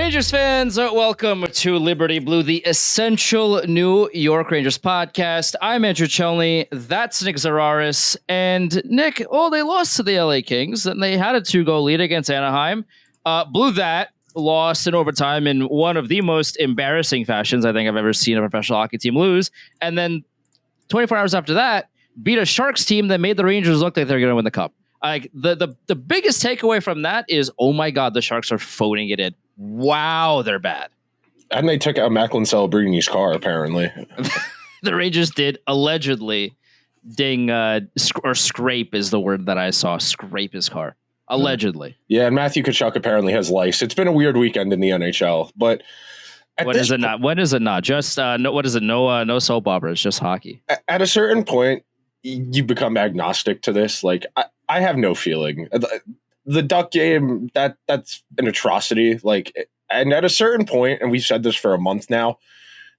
Rangers fans, welcome to Liberty Blue, the essential New York Rangers podcast. I'm Andrew Chelney. That's Nick Zararis. And Nick, they lost to the LA Kings, and they had a 2-goal lead against Anaheim. Blew that, lost in overtime in one of the most embarrassing fashions I think I've ever seen a professional hockey team lose. And then 24 hours after that, beat a Sharks team that made the Rangers look like they're going to win the Cup. Like the biggest takeaway from that is, oh my God, the Sharks are phoning it in. Wow, they're bad. And they took out Macklin Celebrini car, apparently. The Rangers did allegedly ding or scrape is the word that I saw. Scrape his car. Allegedly. Yeah, and Matthew Tkachuk apparently has lice. It's been a weird weekend in the NHL, but what is it not? What is it not? Just no. What is it? No soap opera. It's just hockey. At a certain point, you become agnostic to this. Like I have no feeling. The Duck game, that's an atrocity. Like, and at a certain point, and we've said this for a month now,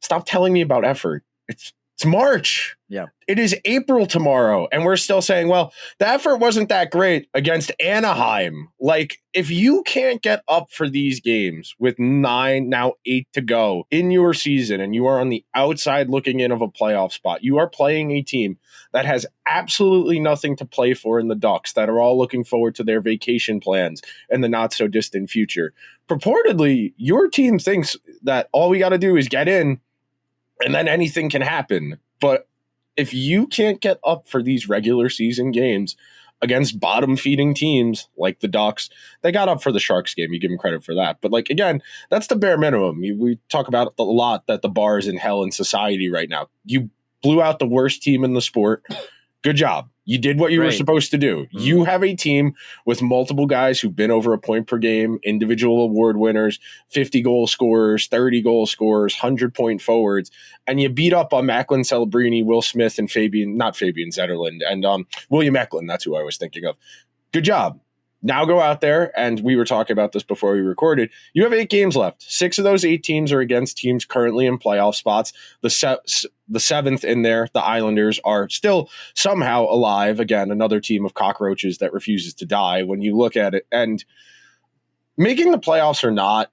stop telling me about effort. It's March. Yeah. It is April tomorrow, and we're still saying, well, the effort wasn't that great against Anaheim. Like, if you can't get up for these games with 9, now 8 to go in your season, and you are on the outside looking in of a playoff spot, you are playing a team that has absolutely nothing to play for in the Ducks, that are all looking forward to their vacation plans in the not-so-distant future. Purportedly, your team thinks that all we got to do is get in, and then anything can happen. But if you can't get up for these regular season games against bottom-feeding teams like the Ducks, they got up for the Sharks game. You give them credit for that. But, like, again, that's the bare minimum. We talk about a lot that the bar is in hell in society right now. You blew out the worst team in the sport. Good job. You did what you were supposed to do. Mm-hmm. You have a team with multiple guys who've been over a point per game, individual award winners, 50-goal scorers, 30-goal scorers, 100-point forwards, and you beat up on Macklin Celebrini, Will Smith, and Fabian Zetterlund, and William Eklund. That's who I was thinking of. Good job. Now go out there, and we were talking about this before we recorded. You have 8 games left. 6 of those 8 teams are against teams currently in playoff spots. The 7th in there, the Islanders, are still somehow alive. Again, another team of cockroaches that refuses to die when you look at it. And making the playoffs or not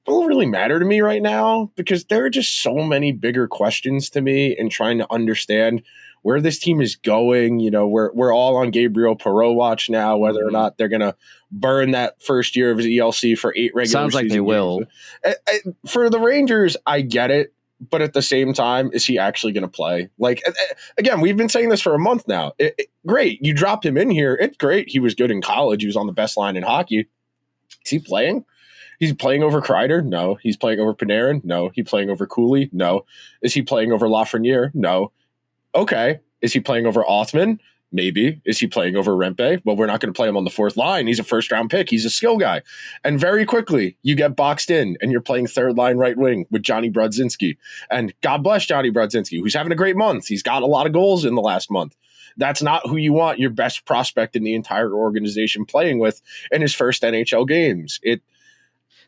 don't really matter to me right now, because there are just so many bigger questions to me in trying to understand where this team is going. You know, we're all on Gabe Perreault watch now, whether or not they're going to burn that first year of his ELC for 8 regular seasons. Sounds like they will. For the Rangers, I get it. But at the same time, is he actually going to play? Like, again, we've been saying this for a month now. Great. You dropped him in here. It's great. He was good in college. He was on the best line in hockey. Is he playing? He's playing over Kreider? No. He's playing over Panarin? No. He's playing over Cooley? No. Is he playing over Lafreniere? No. Okay. Is he playing over Othman? Maybe. Is he playing over Rempe? Well, we're not going to play him on the 4th line. He's a first-round pick. He's a skill guy. And very quickly, you get boxed in, and you're playing 3rd-line right wing with Johnny Brodzinski. And God bless Johnny Brodzinski, who's having a great month. He's got a lot of goals in the last month. That's not who you want your best prospect in the entire organization playing with in his first NHL games.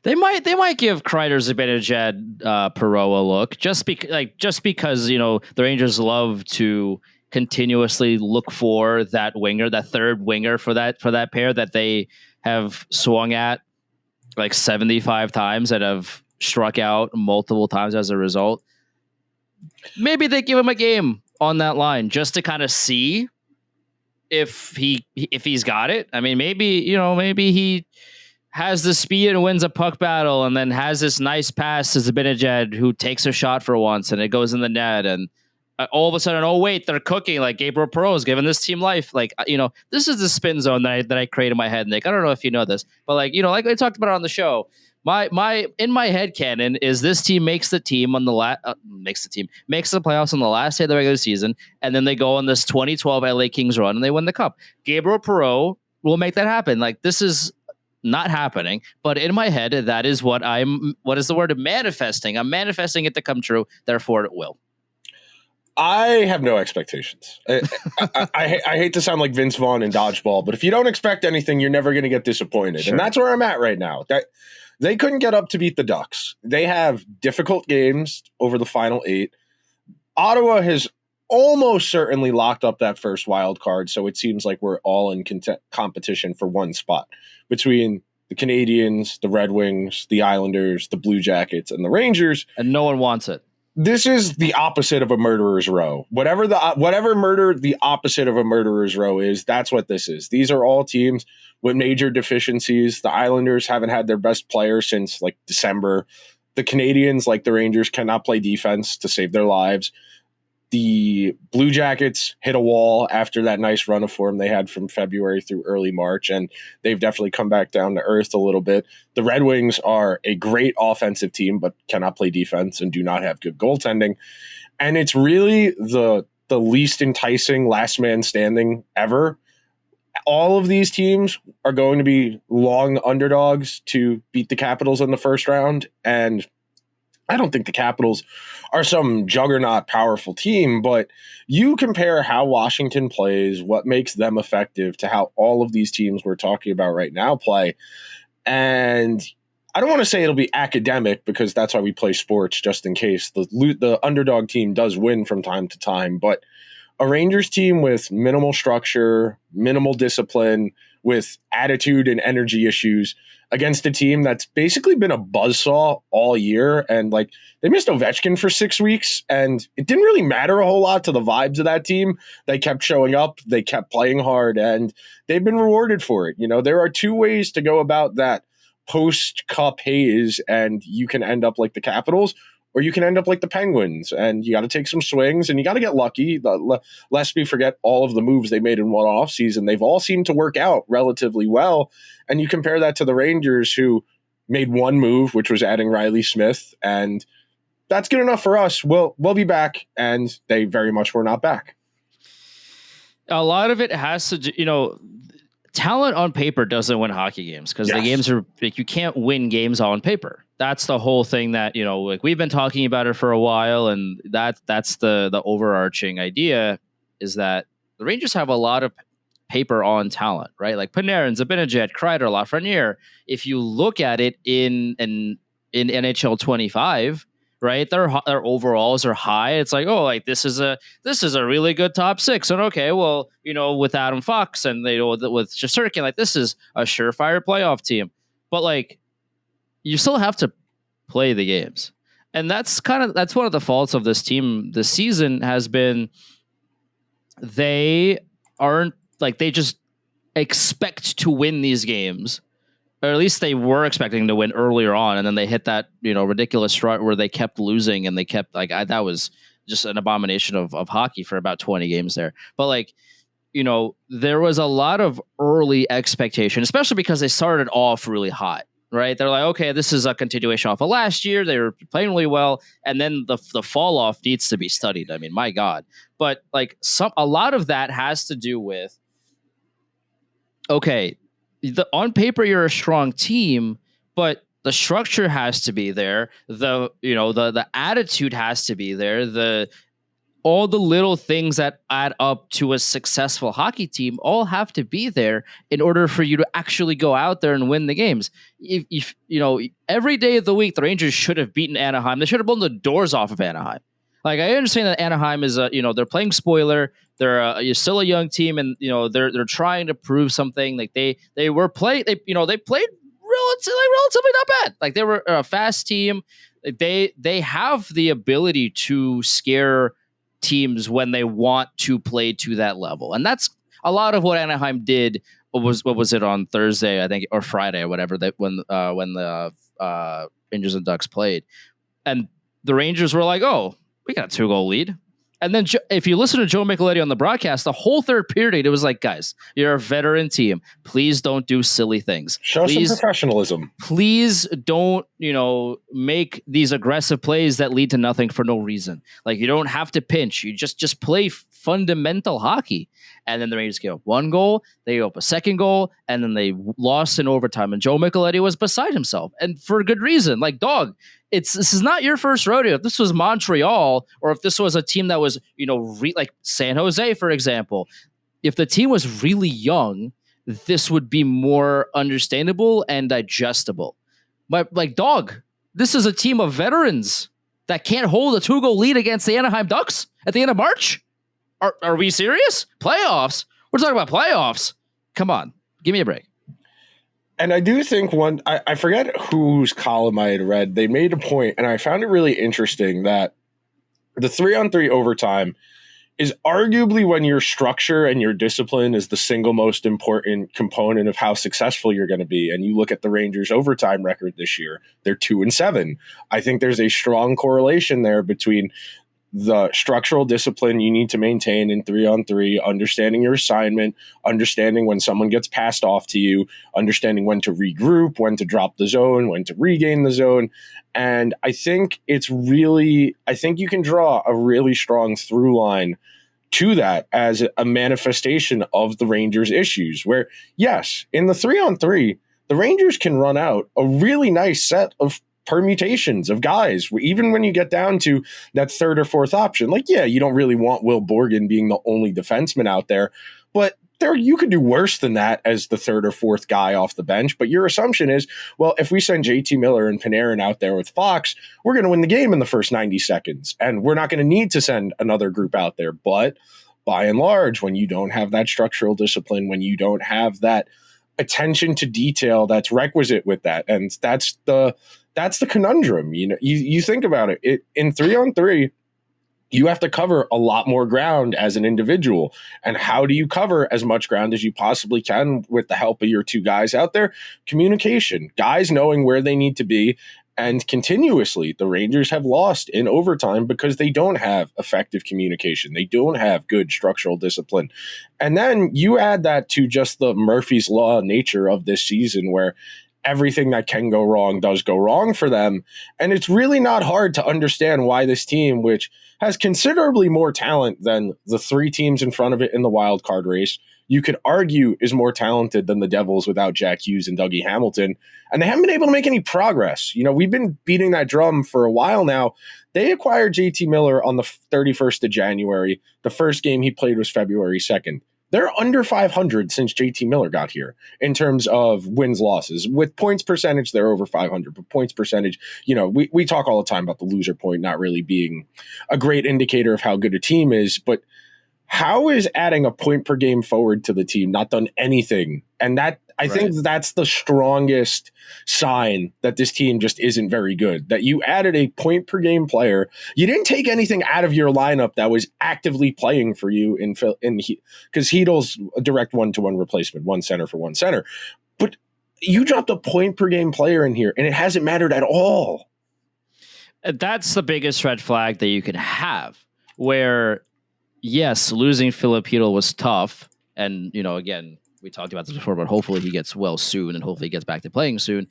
They might give Kreider, Zibanejad, Perreault a look just because the Rangers love to continuously look for that winger, that third winger for that pair that they have swung at like 75 times and have struck out multiple times as a result. Maybe they give him a game on that line just to kind of see if he's got it. I mean, maybe he has the speed and wins a puck battle, and then has this nice pass to Zibanejad, who takes a shot for once and it goes in the net, and all of a sudden, oh wait, they're cooking. Like Gabe Perreault is giving this team life. Like, this is the spin zone that I create in my head, Nick. I don't know if you know this, but like I talked about it on the show. My in my head canon is this team makes the playoffs on the last day of the regular season, and then they go on this 2012 LA Kings run and they win the cup. Gabriel Perreault will make that happen. Like, this is not happening, but in my head, that is what is the word? Manifesting. I'm manifesting it to come true. Therefore, it will. I have no expectations. I hate to sound like Vince Vaughn in Dodgeball, but if you don't expect anything, you're never going to get disappointed. Sure. And that's where I'm at right now. That they couldn't get up to beat the Ducks. They have difficult games over the final 8. Ottawa has almost certainly locked up that first wild card, so it seems like we're all in competition for one spot between the Canadiens, the Red Wings, the Islanders, the Blue Jackets, and the Rangers. And no one wants it. This is the opposite of a murderer's row. Whatever murder the opposite of a murderer's row is, that's what this is. These are all teams with major deficiencies. The Islanders haven't had their best player since like December. The Canadiens, like the Rangers, cannot play defense to save their lives. The Blue Jackets hit a wall after that nice run of form they had from February through early March, and they've definitely come back down to earth a little bit. The Red Wings are a great offensive team, but cannot play defense and do not have good goaltending. And it's really the least enticing last man standing ever. All of these teams are going to be long underdogs to beat the Capitals in the first round, and I don't think the Capitals are some juggernaut powerful team, but you compare how Washington plays, what makes them effective, to how all of these teams we're talking about right now play. And I don't want to say it'll be academic, because that's why we play sports, just in case the underdog team does win from time to time. But a Rangers team with minimal structure, minimal discipline, with attitude and energy issues against a team that's basically been a buzzsaw all year. And like, they missed Ovechkin for 6 weeks, and it didn't really matter a whole lot to the vibes of that team. They kept showing up, they kept playing hard, and they've been rewarded for it. You know, there are two ways to go about that post-cup haze, and you can end up like the Capitals, or you can end up like the Penguins, and you got to take some swings and you got to get lucky. Lest we forget all of the moves they made in one offseason. They've all seemed to work out relatively well. And you compare that to the Rangers, who made one move, which was adding Riley Smith, and that's good enough for us. We'll be back, and they very much were not back. A lot of it has to, talent on paper doesn't win hockey games, because the games are like, you can't win games on paper. That's the whole thing that, like we've been talking about it for a while. And that's the overarching idea, is that the Rangers have a lot of paper on talent, right? Like Panarin, Zibanejad, Kreider, Lafreniere. If you look at it in NHL 25, right, their overalls are high. It's like, oh, like this is a really good top six. And okay, well, with Adam Fox and with Shesterkin, like this is a surefire playoff team. But like, you still have to play the games. And that's one of the faults of this team this season has been, they aren't like, they just expect to win these games, or at least they were expecting to win earlier on. And then they hit that, ridiculous strut where they kept losing, and they kept that was just an abomination of hockey for about 20 games there. But like, there was a lot of early expectation, especially because they started off really hot. Right, they're like, okay, this is a continuation off of last year. They were playing really well, and then the fall off needs to be studied. I mean, my God, but like a lot of that has to do with, okay, on paper you're a strong team, but the structure has to be there. The attitude has to be there. All the little things that add up to a successful hockey team all have to be there in order for you to actually go out there and win the games. If every day of the week, the Rangers should have beaten Anaheim. They should have blown the doors off of Anaheim. Like, I understand that Anaheim is they're playing spoiler. You're still a young team, and they're trying to prove something. Like they played relatively not bad. Like, they were a fast team. They have the ability to scare teams when they want to play to that level, and that's a lot of what Anaheim did. What was it on Thursday, I think, or Friday or whatever, that when the Rangers and Ducks played, and the Rangers were like, oh, we got a 2-goal lead. And then if you listen to Joe Micheletti on the broadcast, the whole third period, it was like, guys, you're a veteran team. Please don't do silly things. Show some professionalism. Please don't, make these aggressive plays that lead to nothing for no reason. Like, you don't have to pinch. You just play fundamental hockey. And then the Rangers gave up 1 goal. They gave up a 2nd goal, and then they lost in overtime. And Joe Micheletti was beside himself, and for good reason. Like, dog, this is not your first rodeo. If this was Montreal, or if this was a team that was, like San Jose, for example, if the team was really young, this would be more understandable and digestible. But like, dog, this is a team of veterans that can't hold a 2-goal lead against the Anaheim Ducks at the end of March. Are we serious? Playoffs? We're talking about playoffs. Come on, give me a break. And I do think I forget whose column I had read. They made a point, and I found it really interesting that the 3-on-3 overtime is arguably when your structure and your discipline is the single most important component of how successful you're going to be. And you look at the Rangers' overtime record this year, they're 2-7. I think there's a strong correlation there between the structural discipline you need to maintain in 3-on-3, understanding your assignment, understanding when someone gets passed off to you, understanding when to regroup, when to drop the zone, when to regain the zone. And I think I think you can draw a really strong through line to that as a manifestation of the Rangers' issues, where, yes, in the 3-on-3, the Rangers can run out a really nice set of permutations of guys, even when you get down to that third or fourth option. Like, yeah, you don't really want Will Borgen being the only defenseman out there, but you could do worse than that as the third or fourth guy off the bench. But your assumption is, well, if we send JT Miller and Panarin out there with Fox, we're going to win the game in the first 90 seconds, and we're not going to need to send another group out there. But by and large, when you don't have that structural discipline, when you don't have that attention to detail that's requisite with that, and that's the conundrum. You think about it in 3-on-3, you have to cover a lot more ground as an individual. And how do you cover as much ground as you possibly can with the help of your two guys out there? Communication, guys knowing where they need to be. And continuously, the Rangers have lost in overtime because they don't have effective communication. They don't have good structural discipline. And then you add that to just the Murphy's Law nature of this season, where everything that can go wrong does go wrong for them. And it's really not hard to understand why this team, which has considerably more talent than the three teams in front of it in the wild card race, you could argue is more talented than the Devils without Jack Hughes and Dougie Hamilton. And they haven't been able to make any progress. We've been beating that drum for a while now. They acquired JT Miller on the 31st of January. The first game he played was February 2nd. They're under 500 since JT Miller got here in terms of wins, losses. With points percentage, they're over 500. But points percentage, we talk all the time about the loser point not really being a great indicator of how good a team is. But how is adding a point per game forward to the team not done anything? And that I think that's the strongest sign that this team just isn't very good. That you added a point per game player. You didn't take anything out of your lineup that was actively playing for you because Heedle's a direct 1-to-1 replacement, one center for one center. But you dropped a point per game player in here, and it hasn't mattered at all. That's the biggest red flag that you can have, where, yes, losing Philip Heedle was tough. And, again, we talked about this before, but hopefully he gets well soon and hopefully he gets back to playing soon.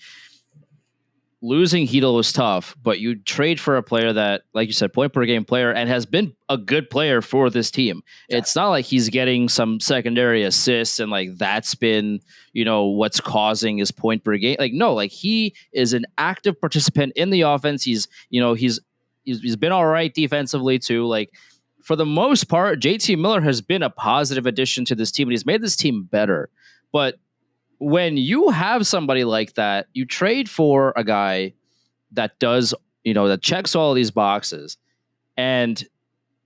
Losing Heedle was tough, but you trade for a player that, like you said, point per game player, and has been a good player for this team. Yeah. It's not like he's getting some secondary assists and that's been, what's causing his point per game. He is an active participant in the offense. He's been all right defensively too. For the most part, JT Miller has been a positive addition to this team, and he's made this team better. But when you have somebody like that, you trade for a guy that does, that checks all of these boxes, and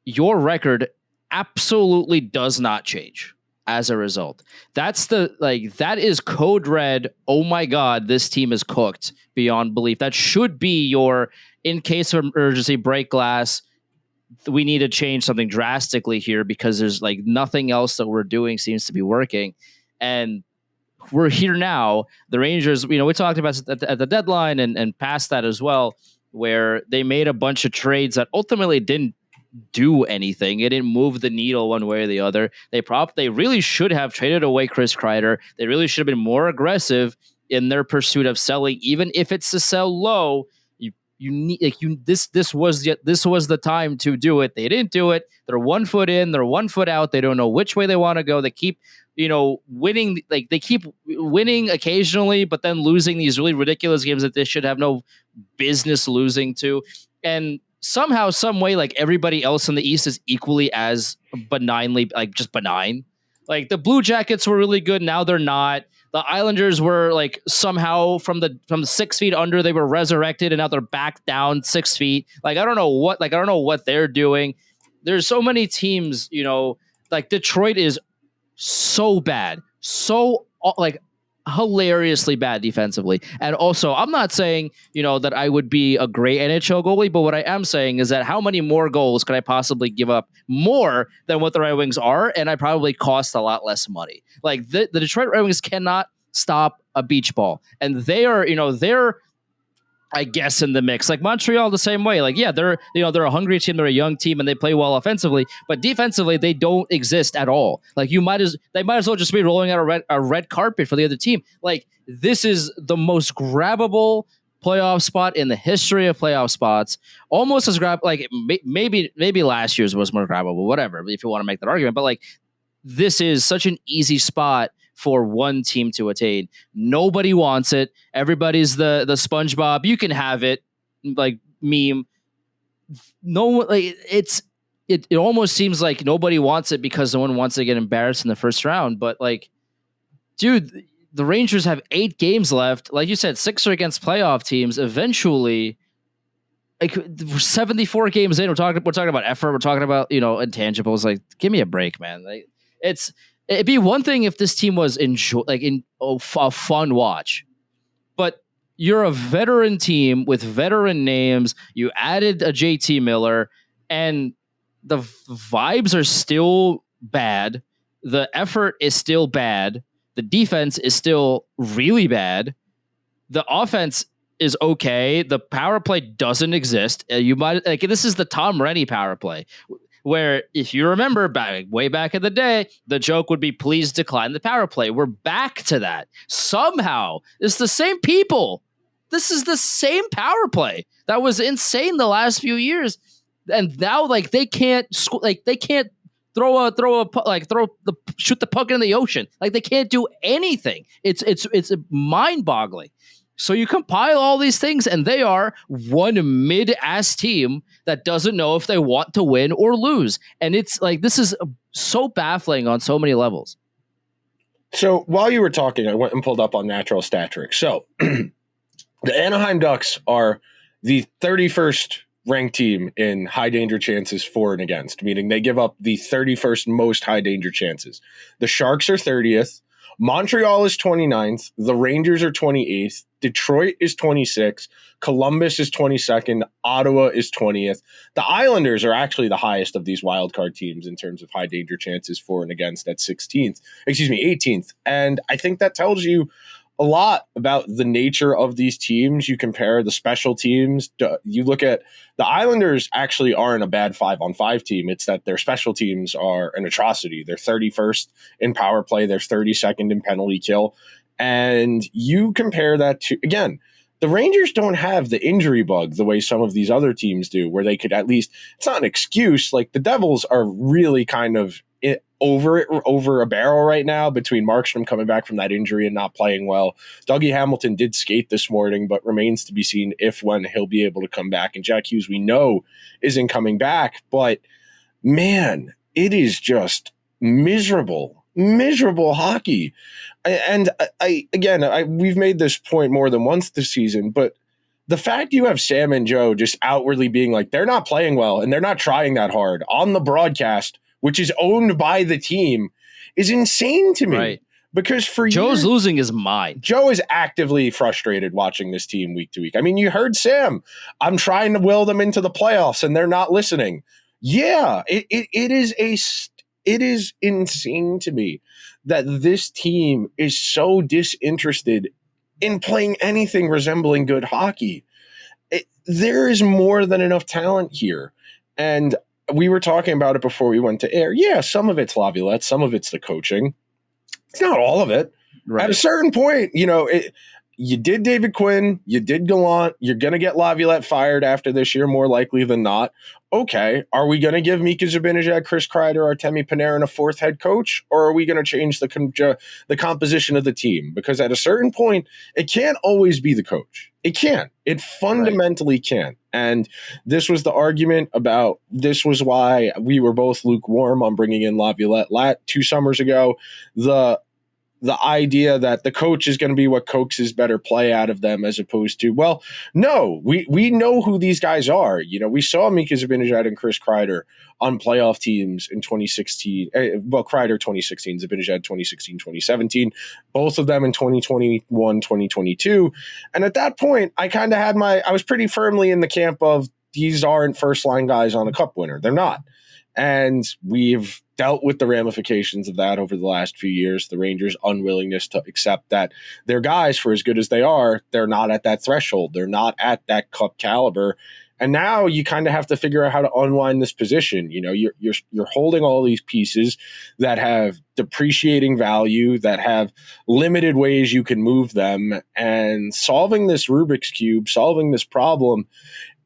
your record absolutely does not change as a result. That is code red. Oh my God, this team is cooked beyond belief. That should be your, in case of emergency, break glass. We need to change something drastically here because there's nothing else that we're doing seems to be working. And we're here now. The Rangers, we talked about at the deadline and past that as well, where they made a bunch of trades that ultimately didn't do anything. It didn't move the needle one way or the other. They really should have traded away Chris Kreider. They really should have been more aggressive in their pursuit of selling, even if it's to sell low. This was the time to do it. They didn't do it. They're 1 foot in, they're 1 foot out. They don't know which way they want to go. They keep, winning. They keep winning occasionally, but then losing these really ridiculous games that they should have no business losing to. And somehow, some way, everybody else in the East is equally as benignly, just benign. The Blue Jackets were really good. Now they're not. The Islanders were somehow from the 6 feet under, they were resurrected, and now they're back down 6 feet. I don't know what they're doing. There's so many teams, Detroit is so bad. So hilariously bad defensively. And also, I'm not saying, that I would be a great NHL goalie, but what I am saying is that how many more goals could I possibly give up more than what the Red Wings are? And I probably cost a lot less money. Like the Detroit Red Wings cannot stop a beach ball. And they are, they're, I guess, in the mix. Like Montreal the same way. Like, yeah, they're a hungry team, they're a young team, and they play well offensively, but defensively they don't exist at all. Like they might as well just be rolling out a red carpet for the other team. Like, this is the most grabbable playoff spot in the history of playoff spots. Almost as maybe last year's was more grabbable, whatever, if you want to make that argument. But like, this is such an easy spot for one team to attain. Nobody wants it. Everybody's the SpongeBob. You can have it, like, meme. No, like it almost seems like nobody wants it because no one wants to get embarrassed in the first round. But like, dude, the Rangers have 8 games left. Like you said, 6 are against playoff teams. Eventually, like, 74 games in, we're talking about effort. We're talking about, intangibles. Like, give me a break, man. Like, it'd be one thing if this team was a fun watch, but you're a veteran team with veteran names. You added a JT Miller, and the vibes are still bad. The effort is still bad. The defense is still really bad. The offense is okay. The power play doesn't exist. This is the Tom Rennie power play, where, if you remember way back in the day, the joke would be, please decline the power play. We're back to that. Somehow, it's the same people. This is the same power play. That was insane the last few years. And now, like, they can't shoot the puck in the ocean. Like, they can't do anything. It's mind-boggling. So you compile all these things, and they are one mid-ass team that doesn't know if they want to win or lose. And it's like, this is so baffling on so many levels. So while you were talking, I went and pulled up on Natural Stat Trick. So the Anaheim Ducks are the 31st ranked team in high danger chances for and against, meaning they give up the 31st most high danger chances. The Sharks are 30th. Montreal is 29th. The Rangers are 28th. Detroit is 26th. Columbus is 22nd. Ottawa is 20th. The Islanders are actually the highest of these wildcard teams in terms of high danger chances for and against at 18th. And I think that tells you a lot about the nature of these teams. You compare the special teams. You look at the Islanders actually aren't a bad 5-on-5 team. It's that their special teams are an atrocity. They're 31st in power play. They're 32nd in penalty kill. And you compare that to, again, the Rangers don't have the injury bug the way some of these other teams do, where they could at least, it's not an excuse. Like, the Devils are really kind of over a barrel right now between Markstrom coming back from that injury and not playing well. Dougie Hamilton did skate this morning, but remains to be seen when he'll be able to come back. And Jack Hughes, we know, isn't coming back. But man, it is just miserable hockey. And we've made this point more than once this season, but the fact you have Sam and Joe just outwardly being like, they're not playing well and they're not trying that hard on the broadcast, which is owned by the team, is insane to me. Right. Because for Joe's losing his mind. Joe is actively frustrated watching this team week to week. I mean, you heard Sam. I'm trying to will them into the playoffs and they're not listening. Yeah, it is insane to me that this team is so disinterested in playing anything resembling good hockey. There is more than enough talent here. And we were talking about it before we went to air. Yeah, some of it's Laviolette, some of it's the coaching. It's not all of it. Right. At a certain point, you did David Quinn, you did Gallant, you're going to get Laviolette fired after this year, more likely than not. Okay, are we going to give Mika Zibanejad, Chris Kreider, Artemi Panarin a fourth head coach, or are we going to change the composition of the team? Because at a certain point, it can't always be the coach. It can't. It fundamentally can't. And this was the argument about, this was why we were both lukewarm on bringing in Laviolette 2 summers ago. the idea that the coach is going to be what coaxes better play out of them, as opposed to, well, no, we know who these guys are. You know, we saw Mika Zibanejad and Chris Kreider on playoff teams in 2016. Well, Kreider 2016, Zibanejad 2016, 2017, both of them in 2021, 2022. And at that point, I kind of had I was pretty firmly in the camp of these aren't first line guys on a cup winner. They're not. And we've dealt with the ramifications of that over the last few years. The Rangers' unwillingness to accept that their guys, for as good as they are, they're not at that threshold. They're not at that cup caliber. And now you kind of have to figure out how to unwind this position. You know, you're holding all these pieces that have depreciating value, that have limited ways you can move them, and solving this Rubik's Cube, solving this problem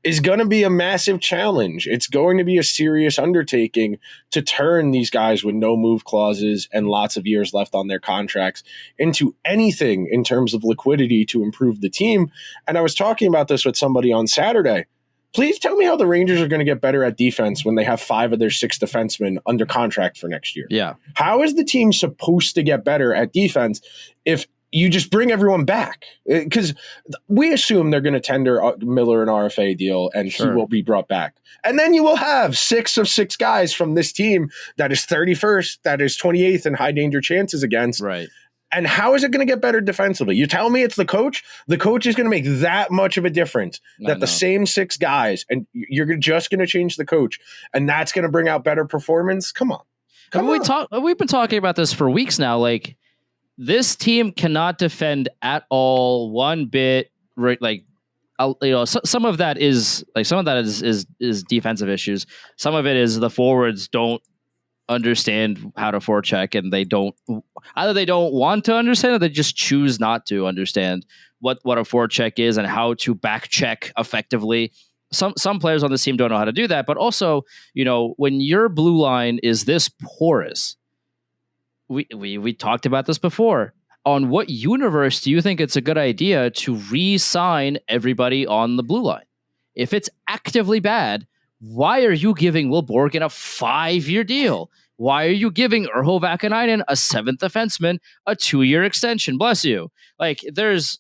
is going to be a massive challenge. It's going to be a serious undertaking to turn these guys with no move clauses and lots of years left on their contracts into anything in terms of liquidity to improve the team. And I was talking about this with somebody on Saturday. Please tell me how the Rangers are going to get better at defense when they have 5 of their 6 defensemen under contract for next year. Yeah. How is the team supposed to get better at defense if you just bring everyone back? Because we assume they're going to tender Miller an RFA deal and he will be brought back. And then you will have 6 of 6 guys from this team that is 31st, that is 28th in high danger chances against. Right. And how is it going to get better defensively? You tell me it's the coach? The coach is going to make that much of a difference that the same 6 guys, and you're just going to change the coach, and that's going to bring out better performance? Come on. We've been talking about this for weeks now. Like, this team cannot defend at all one bit. Right, like, some of that is defensive issues. Some of it is the forwards don't understand how to forecheck, and they don't want to understand, or they just choose not to understand what a forecheck is and how to back check effectively. Some players on this team don't know how to do that, but also, when your blue line is this porous, we talked about this before. On what universe do you think it's a good idea to re-sign everybody on the blue line? If it's actively bad, why are you giving Will Borgen a 5-year deal? Why are you giving Urho Vakanainen, a 7th defenseman, a 2-year extension? Bless you. Like, there's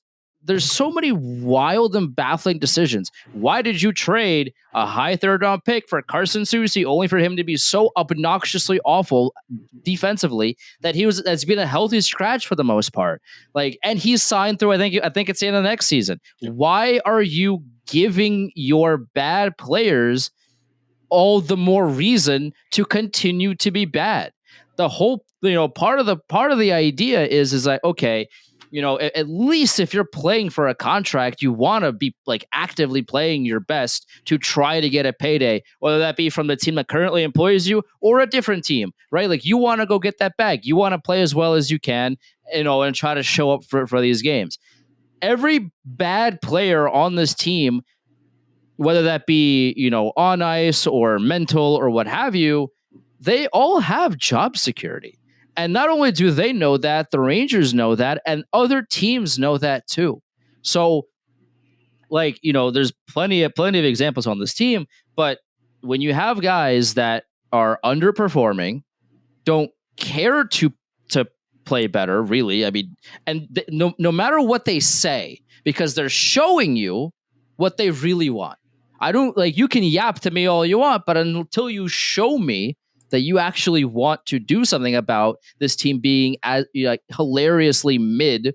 so many wild and baffling decisions. Why did you trade a high 3rd-round pick for Carson Soucy only for him to be so obnoxiously awful defensively that that's been a healthy scratch for the most part? Like, and he's signed through, I think it's the end of the next season. Why are you giving your bad players all the more reason to continue to be bad? The whole, part of the idea is like, okay, at least if you're playing for a contract, you want to be like actively playing your best to try to get a payday, whether that be from the team that currently employs you or a different team, right? Like, you want to go get that bag. You want to play as well as you can, and try to show up for these games. Every bad player on this team, whether that be, on ice or mental or what have you, they all have job security. And not only do they know that, the Rangers know that, and other teams know that too. So, like, there's plenty of examples on this team, but when you have guys that are underperforming, don't care to play better, really. I mean, and no matter what they say, because they're showing you what they really want. I don't, like, you can yap to me all you want, but until you show me that you actually want to do something about this team being as hilariously mid,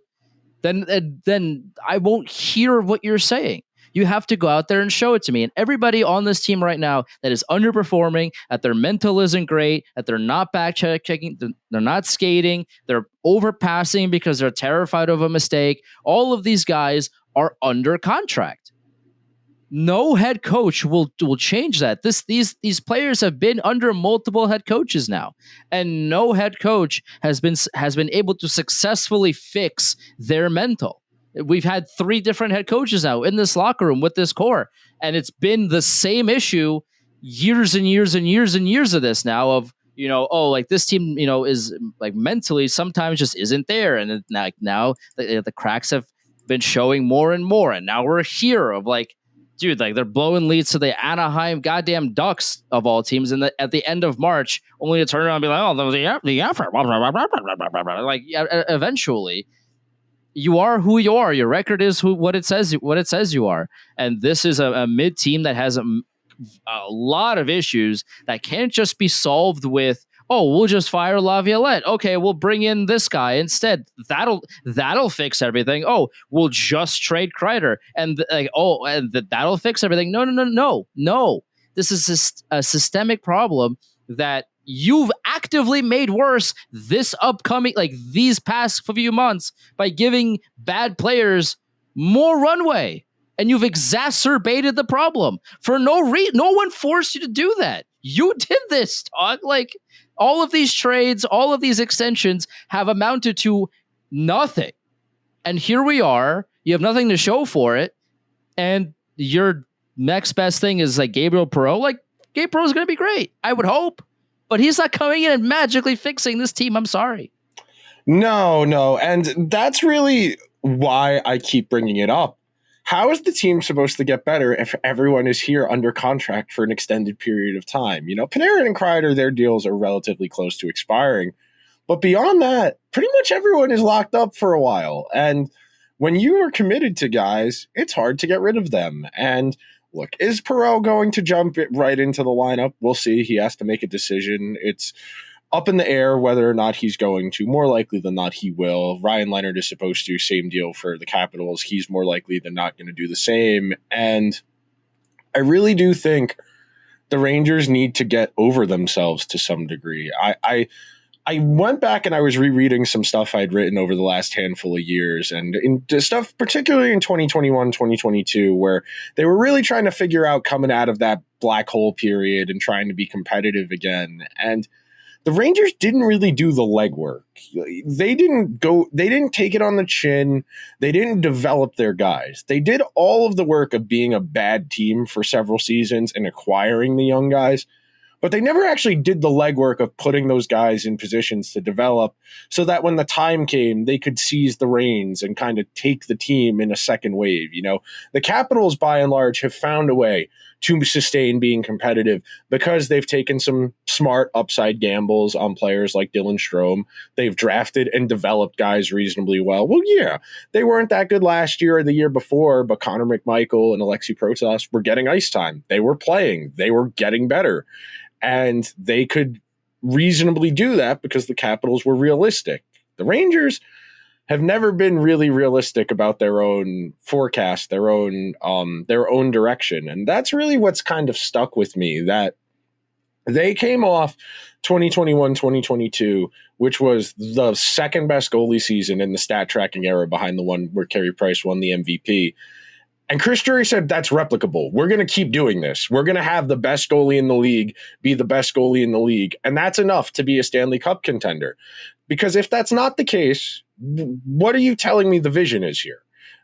then I won't hear what you're saying. You have to go out there and show it to me. And everybody on this team right now that is underperforming, that their mental isn't great, that they're not back checking, they're not skating, they're overpassing because they're terrified of a mistake. All of these guys are under contract. No head coach will change that. These players have been under multiple head coaches now, and no head coach has been able to successfully fix their mental. We've had 3 different head coaches now in this locker room with this core, and it's been the same issue years and years and years and years of this now of, like, this team, is like mentally sometimes just isn't there. And now the cracks have been showing more and more. And now we're here of like dude, like they're blowing leads to the Anaheim goddamn Ducks of all teams at the end of March, only to turn around and be like, oh, the effort. Like eventually, you are who you are. Your record is what it says you are, and this is a mid team that has a lot of issues that can't just be solved with, oh, we'll just fire Laviolette. Okay, we'll bring in this guy instead. That'll fix everything. Oh, we'll just trade Kreider and that'll fix everything. No. This is a systemic problem that you've actively made worse these past few months by giving bad players more runway. And you've exacerbated the problem for no reason. No one forced you to do that. You did this, dog. Like, all of these trades, all of these extensions have amounted to nothing. And here we are. You have nothing to show for it. And your next best thing is like Gabriel Perreault. Like, Gabe Perreault is going to be great, I would hope. But he's not coming in and magically fixing this team. I'm sorry. No. And that's really why I keep bringing it up. How is the team supposed to get better if everyone is here under contract for an extended period of time? You know, Panarin and Kreider, their deals are relatively close to expiring. But beyond that, pretty much everyone is locked up for a while. And when you are committed to guys, it's hard to get rid of them. And look, is Perreault going to jump right into the lineup? We'll see. He has to make a decision. It's up in the air whether or not he's going to. More likely than not, he will. Ryan Leonard is supposed to. Same deal for the Capitals. He's more likely than not going to do the same. And I really do think the Rangers need to get over themselves to some degree. I went back and I was rereading some stuff I'd written over the last handful of years, and in stuff particularly in 2021, 2022, where they were really trying to figure out coming out of that black hole period and trying to be competitive again. And the Rangers didn't really do the legwork. They didn't take it on the chin. They didn't develop their guys. They did all of the work of being a bad team for several seasons and acquiring the young guys, but they never actually did the legwork of putting those guys in positions to develop so that when the time came, they could seize the reins and kind of take the team in a second wave. You know, the Capitals, by and large, have found a way to sustain being competitive because they've taken some smart upside gambles on players like Dylan Strome. They've drafted and developed guys reasonably well. Well, yeah, they weren't that good last year or the year before, but Connor McMichael and Alexei Protas were getting ice time. They were playing. They were getting better. And they could reasonably do that because the Capitals were realistic. The Rangers have never been really realistic about their own forecast, their own direction. And that's really what's kind of stuck with me, that they came off 2021, 2022, which was the second best goalie season in the stat tracking era behind the one where Carey Price won the MVP. And Chris Drury said, that's replicable. We're going to keep doing this. We're going to have the best goalie in the league be the best goalie in the league. And that's enough to be a Stanley Cup contender. Because if that's not the case, what are you telling me the vision is here?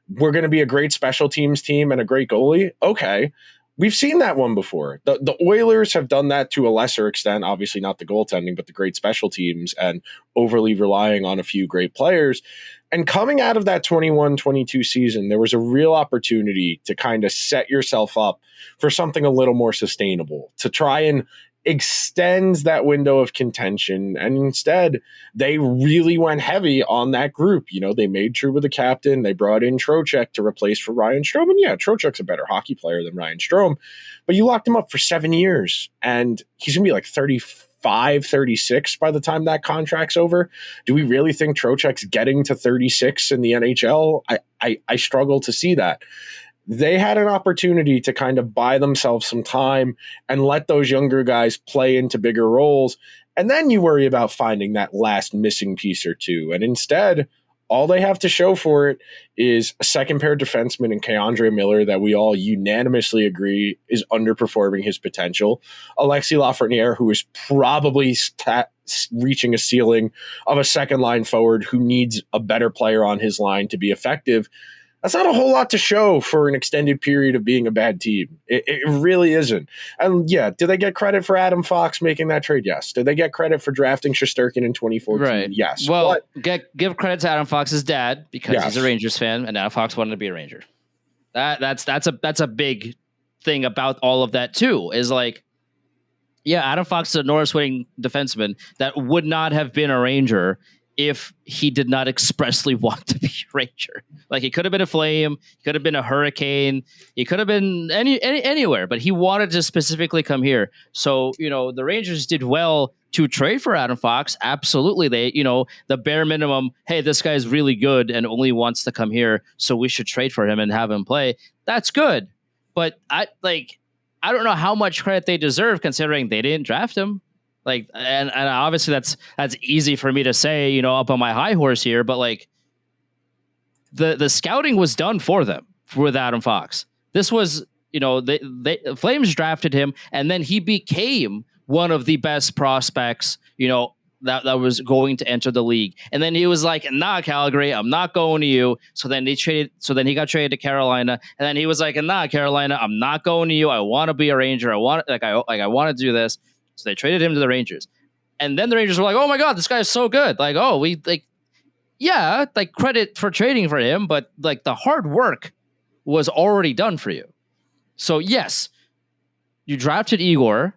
We're going to be a great special teams team and a great goalie? Okay. We've seen that one before. The Oilers have done that to a lesser extent, obviously not the goaltending, but the great special teams and overly relying on a few great players. And coming out of that 21-22 season, there was a real opportunity to kind of set yourself up for something a little more sustainable, to try and extend that window of contention. And instead, they really went heavy on that group. You know, they made true with the captain. They brought in Trocheck to replace for Ryan Strome. And yeah, Trocheck's a better hockey player than Ryan Strome, but you locked him up for 7 years and he's going to be like 35, 36 by the time that contract's over. Do we really think Trocheck's getting to 36 in the NHL? I struggle to see that. They had an opportunity to kind of buy themselves some time and let those younger guys play into bigger roles. And then you worry about finding that last missing piece or two. And instead, all they have to show for it is a second pair defenseman in Keandre Miller that we all unanimously agree is underperforming his potential. Alexis Lafreniere, who is probably reaching a ceiling of a second line forward who needs a better player on his line to be effective. That's not a whole lot to show for an extended period of being a bad team. It really isn't. And yeah, did they get credit for Adam Fox making that trade? Yes. Did they get credit for drafting Shesterkin in 2014? Right. Yes. Well, give credit to Adam Fox's dad because he's a Rangers fan, and Adam Fox wanted to be a Ranger. That's a big thing about all of that too is like, yeah, Adam Fox is a Norris winning defenseman that would not have been a Ranger if he did not expressly want to be a Ranger. Like, he could have been a Flame, he could have been a Hurricane, he could have been anywhere, but he wanted to specifically come here. So, the Rangers did well to trade for Adam Fox. Absolutely. They, the bare minimum, hey, this guy's really good and only wants to come here, so we should trade for him and have him play. That's good. But I don't know how much credit they deserve considering they didn't draft him. Like, and obviously that's easy for me to say, up on my high horse here, but like the scouting was done for them with Adam Fox. This was, they Flames drafted him, and then he became one of the best prospects, that was going to enter the league. And then he was like, nah, Calgary, I'm not going to you. So then he got traded to Carolina. And then he was like, nah, Carolina, I'm not going to you. I want to be a Ranger. I want to do this. So they traded him to the Rangers. And then the Rangers were like, oh my God, this guy is so good. Like, oh, credit for trading for him, but like the hard work was already done for you. So yes, you drafted Igor.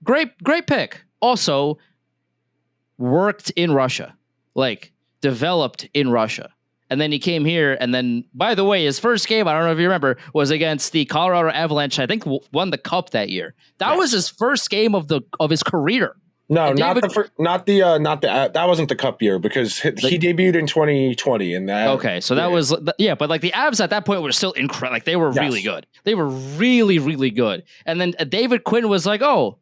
Great pick. Also, worked in Russia, like developed in Russia. And then he came here. And then, by the way, his first game, I don't know if you remember, was against the Colorado Avalanche. I think won the cup that year. That was his first game of his career. No, that wasn't the cup year because he debuted in 2020. And that. Okay. So that was, but like the Avs at that point were still incredible. Like they were really good. They were really, really good. And then David Quinn was like, oh,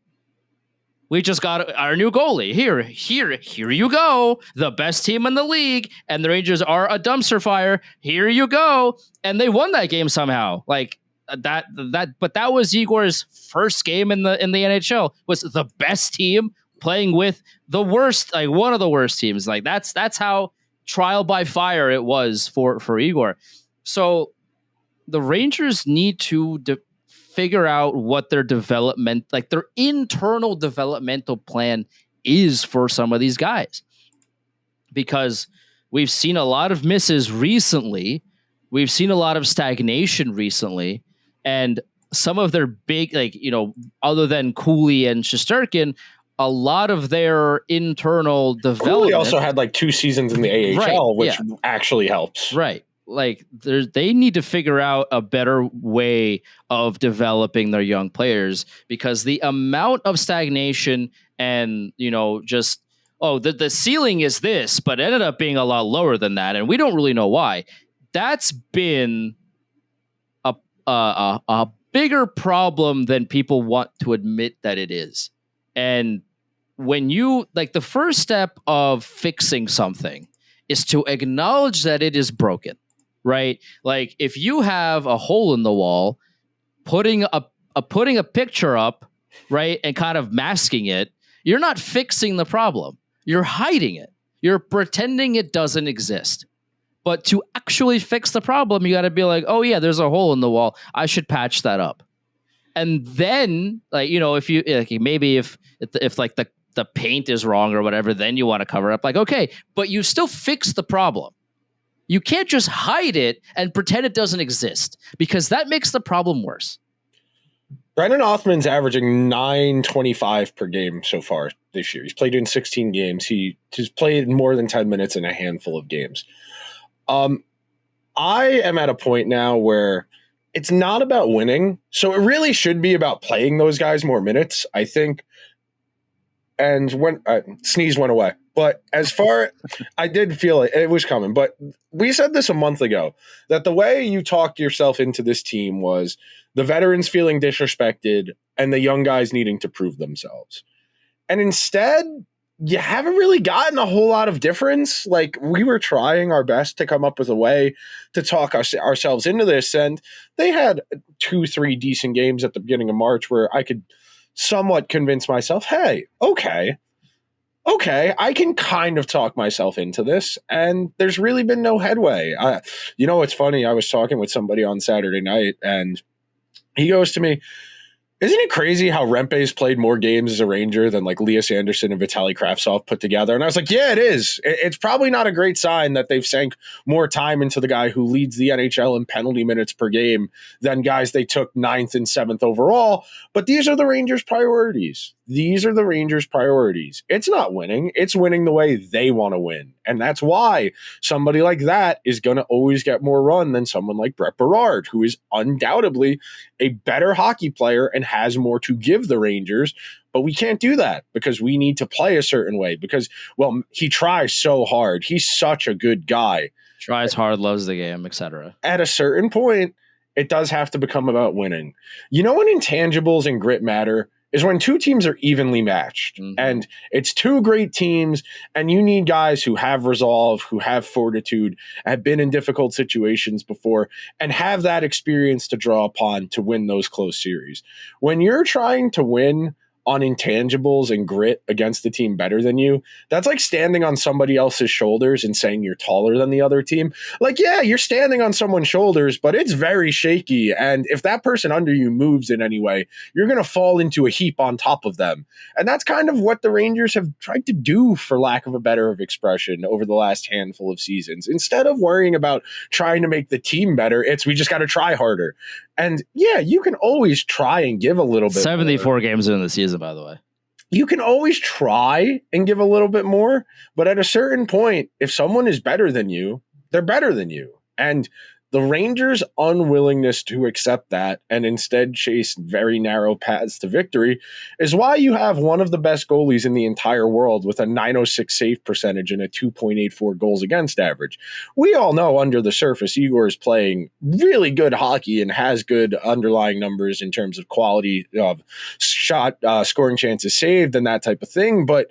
we just got our new goalie. Here you go. The best team in the league, and the Rangers are a dumpster fire. Here you go. And they won that game somehow. Like that but that was Igor's first game in the NHL. Was the best team playing with the worst, like one of the worst teams. Like that's how trial by fire it was for Igor. So the Rangers need to figure out what their development, like their internal developmental plan is for some of these guys. Because we've seen a lot of misses recently. We've seen a lot of stagnation recently. And some of their big, other than Cooley and Shesterkin, a lot of their internal development. Cooley also had like 2 seasons in the AHL, which actually helps. Right. Like they need to figure out a better way of developing their young players, because the amount of stagnation and, just, the ceiling is this, but ended up being a lot lower than that. And we don't really know why. That's been a bigger problem than people want to admit that it is. And when you the first step of fixing something is to acknowledge that it is broken. Right? Like if you have a hole in the wall, putting a picture up, right, and kind of masking it, you're not fixing the problem. You're hiding it. You're pretending it doesn't exist. But to actually fix the problem, you got to be like, oh yeah, there's a hole in the wall. I should patch that up. And then, if you maybe if the paint is wrong or whatever, then you want to cover up. Like, okay, but you still fix the problem. You can't just hide it and pretend it doesn't exist, because that makes the problem worse. Brendan Othman's averaging .925 per game so far this year. He's played in 16 games. He's played more than 10 minutes in a handful of games. I am at a point now where it's not about winning. So it really should be about playing those guys more minutes, I think. And when sneeze went away. But as far, I did feel it was coming. But we said this a month ago, that the way you talked yourself into this team was the veterans feeling disrespected and the young guys needing to prove themselves. And instead, you haven't really gotten a whole lot of difference. Like, we were trying our best to come up with a way to talk ourselves into this. And they had 2-3 decent games at the beginning of March where I could somewhat convince myself, hey, okay, I can kind of talk myself into this, and there's really been no headway. It's funny. I was talking with somebody on Saturday night, and he goes to me, Isn't it crazy how Rempe's played more games as a Ranger than like Lias Andersson and Vitaly Kravtsov put together? And I was like, yeah, it is. It's probably not a great sign that they've sank more time into the guy who leads the NHL in penalty minutes per game than guys they took 9th and 7th overall. But these are the Rangers' priorities. These are the Rangers' priorities. It's not winning. It's winning the way they want to win. And that's why somebody like that is going to always get more run than someone like Brett Berard, who is undoubtedly a better hockey player and has more to give the Rangers. But we can't do that because we need to play a certain way because, well, he tries so hard. He's such a good guy. Tries hard, loves the game, etc. At a certain point, it does have to become about winning. You know when intangibles and grit matter? Is when two teams are evenly matched. Mm-hmm. And it's two great teams, and you need guys who have resolve, who have fortitude, have been in difficult situations before, and have that experience to draw upon to win those close series. When you're trying to win on intangibles and grit against the team better than you, that's like standing on somebody else's shoulders and saying you're taller than the other team. Like, yeah, you're standing on someone's shoulders, but it's very shaky. And if that person under you moves in any way, you're going to fall into a heap on top of them. And that's kind of what the Rangers have tried to do, for lack of a better expression, over the last handful of seasons. Instead of worrying about trying to make the team better, it's we just got to try harder. And yeah, you can always try and give a little bit 74 more. games in the season, by the way. You can always try and give a little bit more, but at a certain point, if someone is better than you, they're better than you. And the Rangers' unwillingness to accept that and instead chase very narrow paths to victory is why you have one of the best goalies in the entire world with a .906 save percentage and a 2.84 goals against average. We all know under the surface, Igor is playing really good hockey and has good underlying numbers in terms of quality of shot, scoring chances saved and that type of thing. But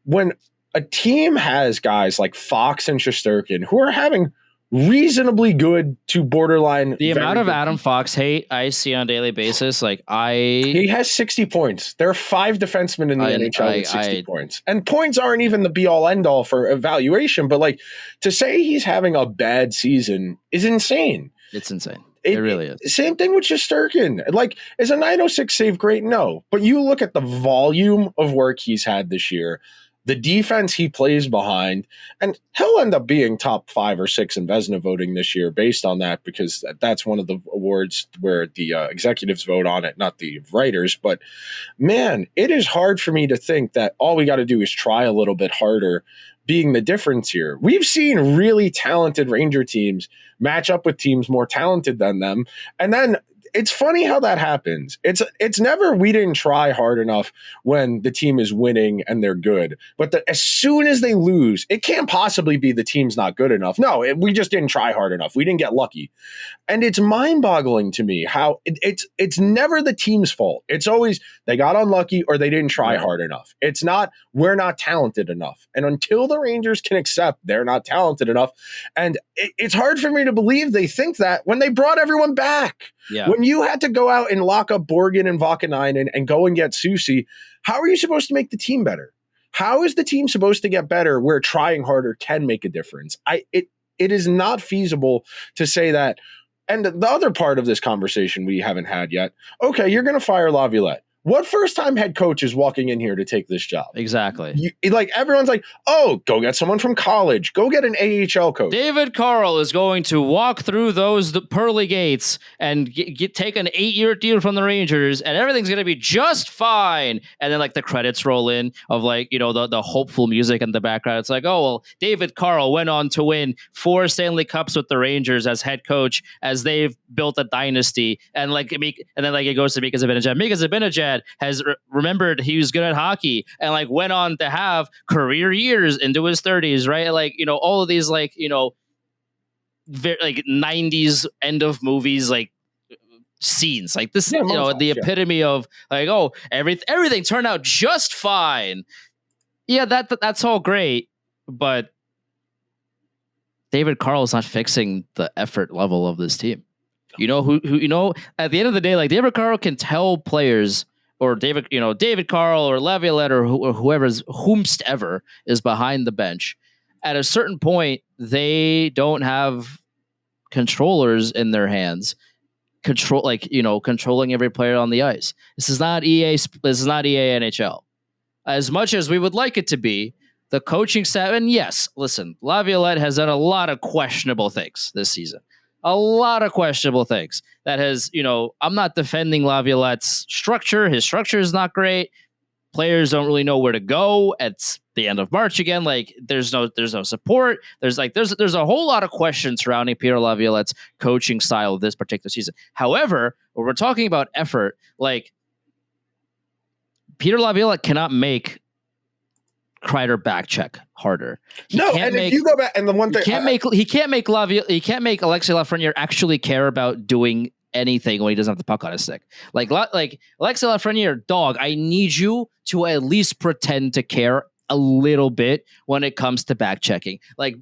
when a team has guys like Fox and Shesterkin who are having reasonably good to borderline. The amount of Adam Fox hate I see on a daily basis, he has 60 points. There are 5 defensemen in the NHL with 60 points. And points aren't even the be-all, end-all for evaluation, but to say he's having a bad season is insane. It's insane. It really is. Same thing with Shesterkin. Is a .906 save great? No. But you look at the volume of work he's had this year, the defense he plays behind, and he'll end up being top 5 or 6 in Vezina voting this year based on that, because that's one of the awards where the executives vote on it, not the writers. But man, it is hard for me to think that all we got to do is try a little bit harder being the difference here. We've seen really talented Ranger teams match up with teams more talented than them, and then it's funny how that happens. It's never we didn't try hard enough when the team is winning and they're good. But as soon as they lose, it can't possibly be the team's not good enough. No, we just didn't try hard enough. We didn't get lucky. And it's mind-boggling to me how it's never the team's fault. It's always they got unlucky or they didn't try hard enough. It's not we're not talented enough. And until the Rangers can accept they're not talented enough, and it's hard for me to believe they think that when they brought everyone back. Yeah. When you had to go out and lock up Borgen and Vakanainen and go and get Susie, how are you supposed to make the team better? How is the team supposed to get better where trying harder can make a difference? It is not feasible to say that. And the other part of this conversation we haven't had yet, okay, you're going to fire Laviolette. What first-time head coach is walking in here to take this job? Exactly. Everyone's like, oh, go get someone from college. Go get an AHL coach. David Carl is going to walk through the pearly gates and take an 8-year deal from the Rangers, and everything's going to be just fine. And then the credits roll in of the hopeful music in the background. It's like, oh, well, David Carl went on to win 4 Stanley Cups with the Rangers as head coach as they've built a dynasty. And it goes to Mika Zibanejad. Mika Zibanejad has remembered he was good at hockey and went on to have career years into his 30s, right? All of these 90s end of movies scenes this, the epitome of everything turned out just fine. Yeah, that's all great, but David Carl is not fixing the effort level of this team. Who at the end of the day, David Carl can tell players, or David Carl or Laviolette or whoever's whomstever is behind the bench. At a certain point, they don't have controllers in their hands. control, like, controlling every player on the ice. This is not EA. This is not EA NHL. As much as we would like it to be, the coaching staff, and yes, listen, Laviolette has done a lot of questionable things this season. A lot of questionable things that has, I'm not defending Laviolette's structure. His structure is not great. Players don't really know where to go. It's the end of March again. Like there's no support. There's a whole lot of questions surrounding Peter Laviolette's coaching style this particular season. However, when we're talking about effort, like Peter Laviolette cannot make Kreider back check harder. If you go back, and the one thing he can't make Alexis Lafreniere actually care about doing anything when he doesn't have the puck on his stick. Like Alexis Lafreniere, dog, I need you to at least pretend to care a little bit when it comes to back checking. Like,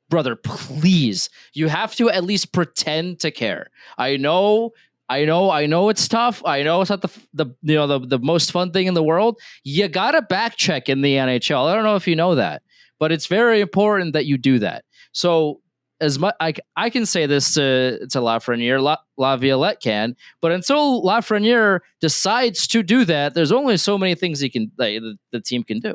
brother, please, you have to at least pretend to care. I know it's tough. I know it's not the most fun thing in the world. You got to back check in the NHL. I don't know if you know that, but it's very important that you do that. So as much I can say this to Lafreniere, Laviolette can, but until Lafreniere decides to do that, there's only so many things the team can do.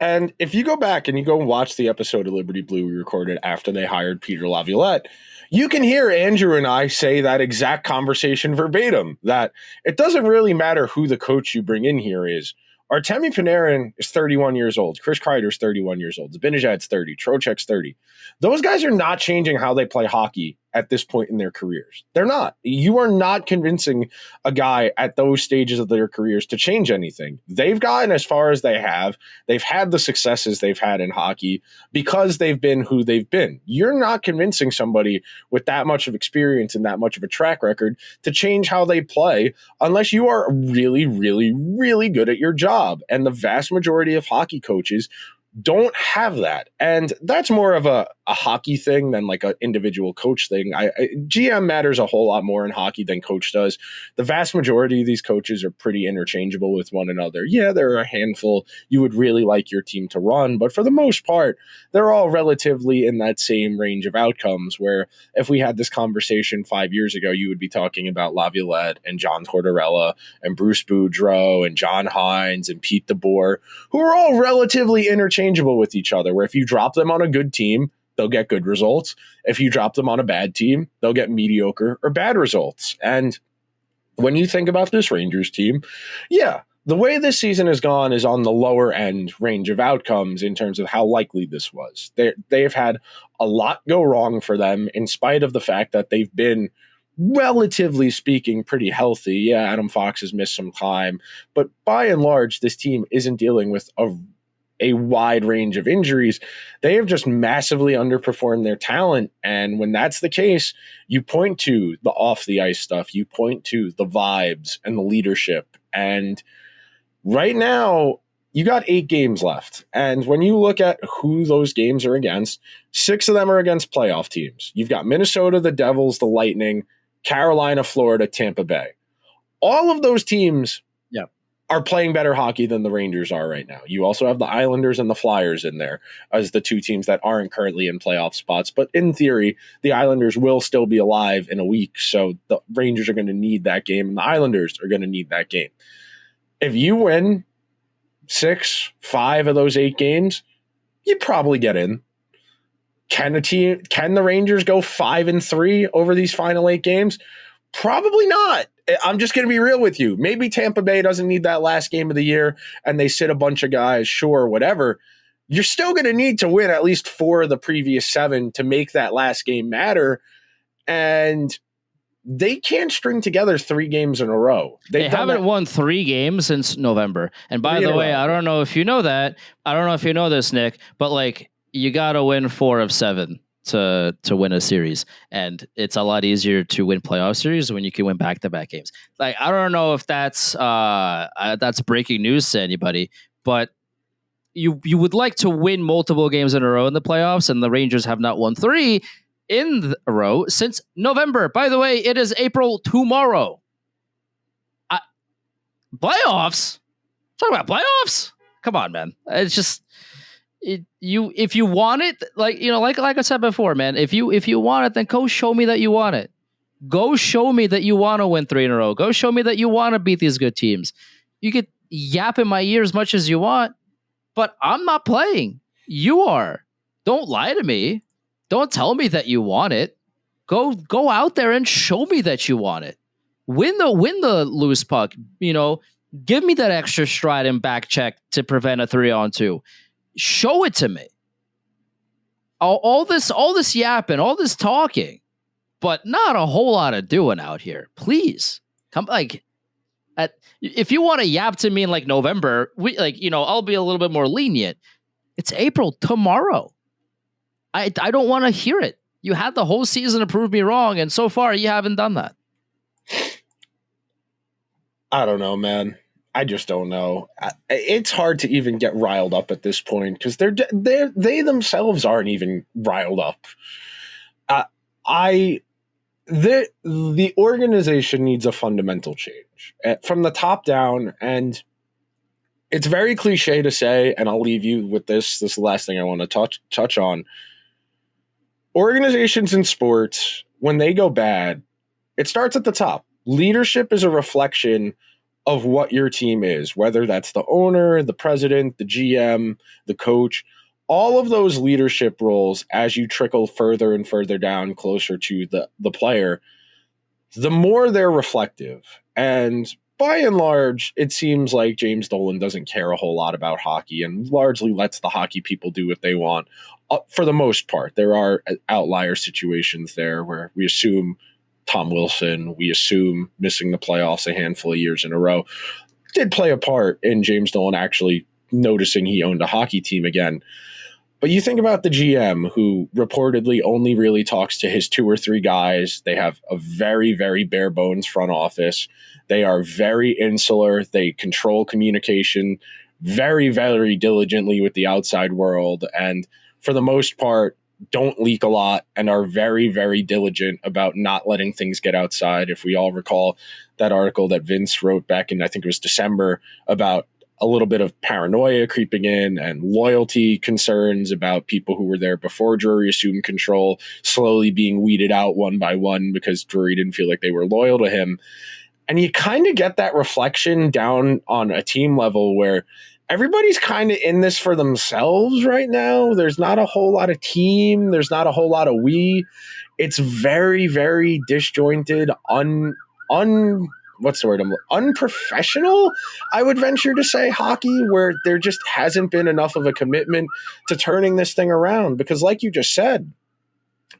And if you go back and you go and watch the episode of Liberty Blue we recorded after they hired Peter Laviolette, you can hear Andrew and I say that exact conversation verbatim, that it doesn't really matter who the coach you bring in here is. Artemi Panarin is 31 years old. Chris Kreider's 31 years old. Zibanejad's 30. Trocheck's 30. Those guys are not changing how they play hockey at this point in their careers. They're not. You are not convincing a guy at those stages of their careers to change anything. They've gotten as far as they have. They've had the successes they've had in hockey because they've been who they've been. You're not convincing somebody with that much of experience and that much of a track record to change how they play unless you are really, really, really good at your job. And the vast majority of hockey coaches don't have that. And that's more of a hockey thing than like an individual coach thing. GM matters a whole lot more in hockey than coach does. The vast majority of these coaches are pretty interchangeable with one another. Yeah, there are a handful you would really like your team to run, but for the most part, they're all relatively in that same range of outcomes, where if we had this conversation 5 years ago, you would be talking about Laviolette and John Tortorella and Bruce Boudreau and John Hines and Pete DeBoer, who are all relatively interchangeable with each other, where if you drop them on a good team, they'll get good results. If you drop them on a bad team, they'll get mediocre or bad results. And when you think about this Rangers team, yeah, the way this season has gone is on the lower end range of outcomes in terms of how likely this was. They've had a lot go wrong for them in spite of the fact that they've been, relatively speaking, pretty healthy. Yeah, Adam Fox has missed some time, but by and large, this team isn't dealing with a wide range of injuries. They have just massively underperformed their talent. And when that's the case, you point to the off the ice stuff, you point to the vibes and the leadership. And right now, you got 8 games left. And when you look at who those games are against, 6 of them are against playoff teams. You've got Minnesota, the Devils, the Lightning, Carolina, Florida, Tampa Bay. All of those teams are playing better hockey than the Rangers are right now. You also have the Islanders and the Flyers in there as the 2 teams that aren't currently in playoff spots. But in theory, the Islanders will still be alive in a week. So the Rangers are going to need that game, and the Islanders are going to need that game. If you win 5 of those 8 games, you probably get in. Can the Rangers go 5-3 over these final 8 games? Probably not. I'm just going to be real with you. Maybe Tampa Bay doesn't need that last game of the year and they sit a bunch of guys, sure, whatever. You're still going to need to win at least 4 of the previous 7 to make that last game matter. And they can't string together 3 games in a row. They haven't won 3 games since November. And by the way, I don't know if you know that. I don't know if you know this, Nick, but like you got to win 4 of 7 to win a series, and it's a lot easier to win playoff series when you can win back-to-back games. Like, I don't know if that's breaking news to anybody, but you would like to win multiple games in a row in the playoffs, and the Rangers have not won 3 in a row since November. By the way, it is April tomorrow. Playoffs? Talk about playoffs? Come on, man. It's just if you want it, like I said before, man. If you want it, then go show me that you want it. Go show me that you want to win 3 in a row. Go show me that you want to beat these good teams. You could yap in my ear as much as you want, but I'm not playing. You are. Don't lie to me. Don't tell me that you want it. Go out there and show me that you want it. Win the loose puck. Give me that extra stride and back check to prevent a 3-on-2. Show it to me. All this yapping, all this talking, but not a whole lot of doing out here. Please come if you want to yap to me in like November, I'll be a little bit more lenient. It's April tomorrow. I don't want to hear it. You had the whole season to prove me wrong, and so far you haven't done that. I don't know, man. I just don't know. It's hard to even get riled up at this point because they themselves aren't even riled up. The organization needs a fundamental change from the top down, and it's very cliche to say, and I'll leave you with this. This is the last thing I want to touch on. Organizations in sports, when they go bad, it starts at the top. Leadership is a reflection of what your team is, whether that's the owner, the president, the GM, the coach, all of those leadership roles as you trickle further and further down closer to the player, the more they're reflective. And by and large, it seems like James Dolan doesn't care a whole lot about hockey and largely lets the hockey people do what they want. For the most part, there are outlier situations there where we assume Tom Wilson, we assume missing the playoffs a handful of years in a row, did play a part in James Dolan actually noticing he owned a hockey team again. But you think about the GM who reportedly only really talks to his 2 or 3 guys. They have a very, very bare bones front office. They are very insular. They control communication very, very diligently with the outside world. And for the most part, don't leak a lot and are very, very diligent about not letting things get outside. If we all recall that article that Vince wrote back in, I think it was December, about a little bit of paranoia creeping in and loyalty concerns about people who were there before Drury assumed control, slowly being weeded out one by one because Drury didn't feel like they were loyal to him. And you kind of get that reflection down on a team level where everybody's kind of in this for themselves right now. There's not a whole lot of team. There's not a whole lot of we. It's very, very disjointed, what's the word? Unprofessional, I would venture to say, hockey, where there just hasn't been enough of a commitment to turning this thing around. Because like you just said,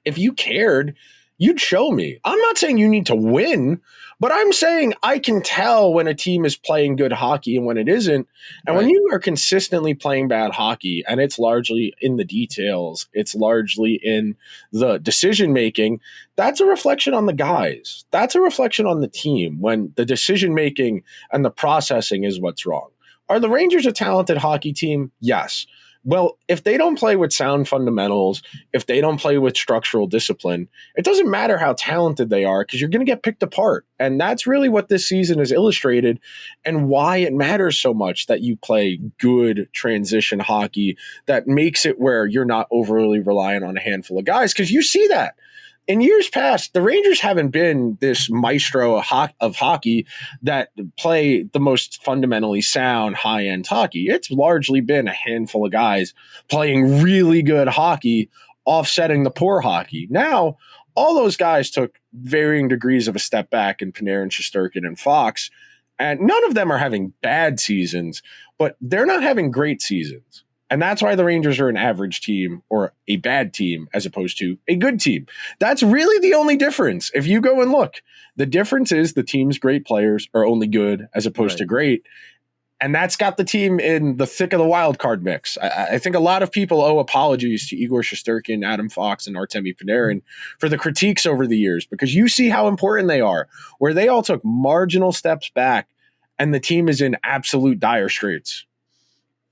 if you cared, you'd show me. I'm not saying you need to win, but I'm saying I can tell when a team is playing good hockey and when it isn't. And when you are consistently playing bad hockey, and it's largely in the details, it's largely in the decision-making, that's a reflection on the guys. That's a reflection on the team when the decision-making and the processing is what's wrong. Are the Rangers a talented hockey team? Yes. Well, if they don't play with sound fundamentals, if they don't play with structural discipline, it doesn't matter how talented they are because you're going to get picked apart. And that's really what this season has illustrated and why it matters so much that you play good transition hockey that makes it where you're not overly reliant on a handful of guys, because you see that. In years past, the Rangers haven't been this maestro of hockey that play the most fundamentally sound high-end hockey. It's largely been a handful of guys playing really good hockey, offsetting the poor hockey. Now, all those guys took varying degrees of a step back in Panarin, Shesterkin, and Fox, and none of them are having bad seasons, but they're not having great seasons. And that's why the Rangers are an average team or a bad team as opposed to a good team. That's really the only difference. If you go and look, the difference is the team's great players are only good as opposed to great. And that's got the team in the thick of the wild card mix. I think a lot of people owe apologies to Igor Shesterkin, Adam Fox, and Artemi Panarin for the critiques over the years, because you see how important they are, where they all took marginal steps back and the team is in absolute dire straits.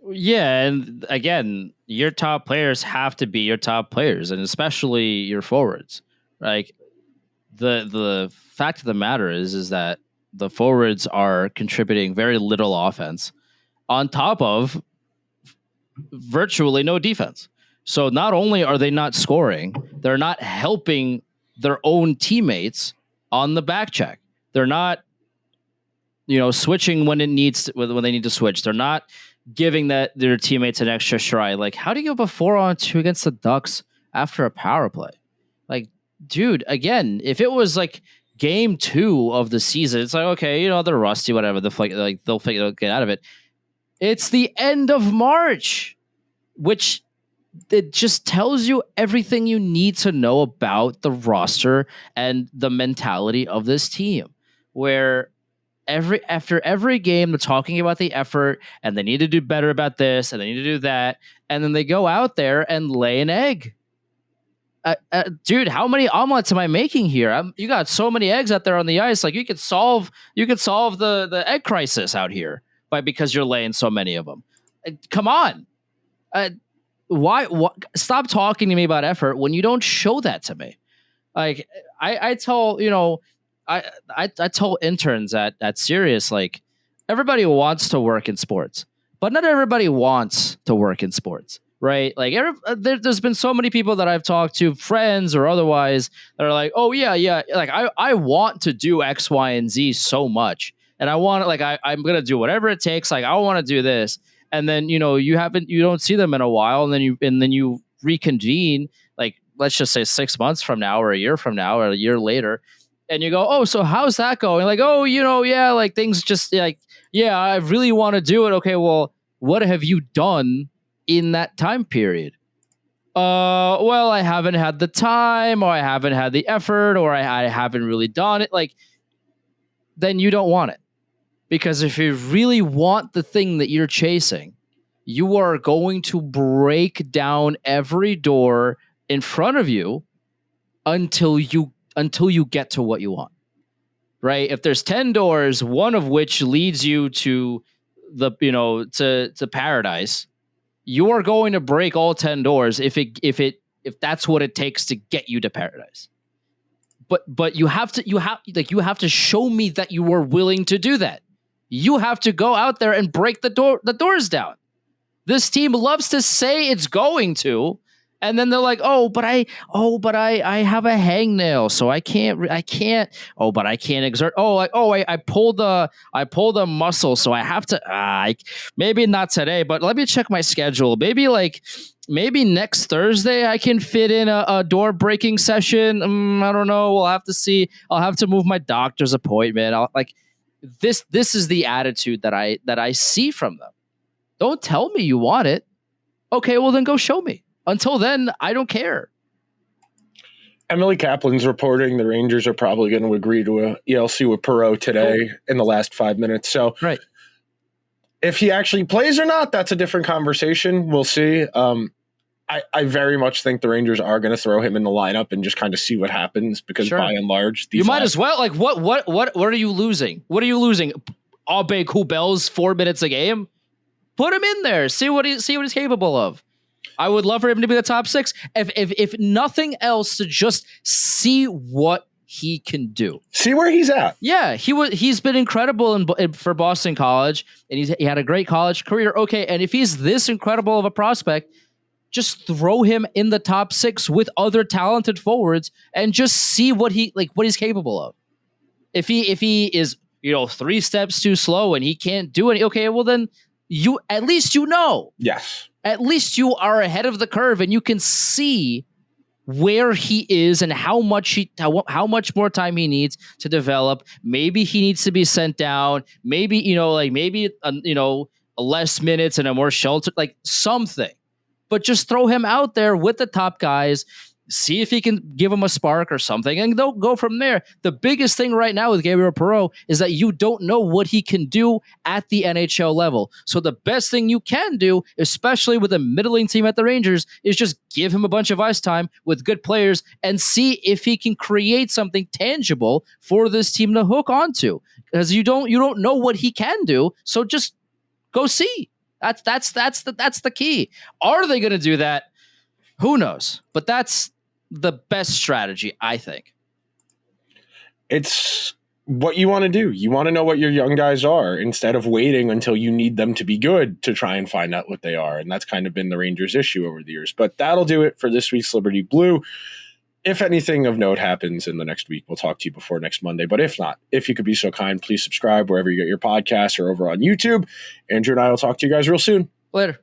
Yeah, and again, your top players have to be your top players, and especially your forwards. Like the fact of the matter is that the forwards are contributing very little offense on top of virtually no defense. So not only are they not scoring, they're not helping their own teammates on the back check. They're not, switching when it needs to, when they need to switch. They're not giving their teammates an extra try. Like, how do you go 4-on-2 against the Ducks after a power play? Like, dude, again, if it was like game 2 of the season, it's like, okay, they're rusty, whatever. They'll get out of it. It's the end of March, which it just tells you everything you need to know about the roster and the mentality of this team, where after every game they're talking about the effort and they need to do better about this and they need to do that, and then they go out there and lay an egg. Dude, how many omelets am I making here? You got so many eggs out there on the ice. Like, you could solve the egg crisis out here because you're laying so many of them. Come on. Why? Stop talking to me about effort when you don't show that to me. Like, I tell I tell interns at Sirius, like, everybody wants to work in sports, but not everybody wants to work in sports, right? Like, there's been so many people that I've talked to, friends or otherwise, that are like, oh yeah, like I want to do X, Y, and Z so much, and I want to, like, I'm gonna do whatever it takes. Like, I want to do this. And then, you don't see them in a while, and then you reconvene, like, let's just say 6 months from now, or a year from now, or a year later, and you go, oh, so how's that going? Like, oh, yeah, like, things just, like, yeah, I really want to do it. Okay, well, what have you done in that time period? Well, I haven't had the time, or I haven't had the effort, or I haven't really done it. Like, then you don't want it. Because if you really want the thing that you're chasing, you are going to break down every door in front of you until you get to what you want. Right? If there's 10 doors, one of which leads you to the to paradise, you are going to break all 10 doors if that's what it takes to get you to paradise. But you have to show me that you were willing to do that. You have to go out there and break the doors down. This team loves to say it's going to, and then they're like, but I have a hangnail, so I can't, but I can't exert. I pulled a muscle, so I have to, maybe not today, but let me check my schedule. Maybe next Thursday I can fit in a door breaking session. I don't know. We'll have to see. I'll have to move my doctor's appointment. This is the attitude that I see from them. Don't tell me you want it. Okay, well then go show me. Until then, I don't care. Emily Kaplan's reporting the Rangers are probably going to agree to a ELC with Perreault today in the last 5 minutes. So right. If he actually plays or not, that's a different conversation. We'll see. I very much think the Rangers are going to throw him in the lineup and just kind of see what happens, because by and large, you might as well. Like, what are you losing? What are you losing? Abe Kubel's 4 minutes a game. Put him in there. See what he's capable of. I would love for him to be the top 6. If nothing else, to just see what he can do. See where he's at. Yeah, he's been incredible for Boston College, and he had a great college career. Okay, and if he's this incredible of a prospect, just throw him in the top 6 with other talented forwards and just see what he's capable of. If he is 3 steps too slow and he can't do it, okay, well then at least Yes. At least you are ahead of the curve and you can see where he is and how much more time he needs to develop. Maybe he needs to be sent down. Maybe less minutes and a more sheltered, like something. But just throw him out there with the top guys, see if he can give him a spark or something, and they'll go from there. The biggest thing right now with Gabe Perreault is that you don't know what he can do at the NHL level. So the best thing you can do, especially with a middling team at the Rangers, is just give him a bunch of ice time with good players and see if he can create something tangible for this team to hook onto. Because you don't know what he can do, so just go see. That's the key. Are they going to do that? Who knows? But that's the best strategy, I think. It's what you want to do. You want to know what your young guys are instead of waiting until you need them to be good to try and find out what they are. And that's kind of been the Rangers' issue over the years. But that'll do it for this week's Liberty Blue. if anything of note happens in the next week, we'll talk to you before next Monday. But if not, if you could be so kind, please subscribe wherever you get your podcasts or over on YouTube. Andrew and I will talk to you guys real soon. Later.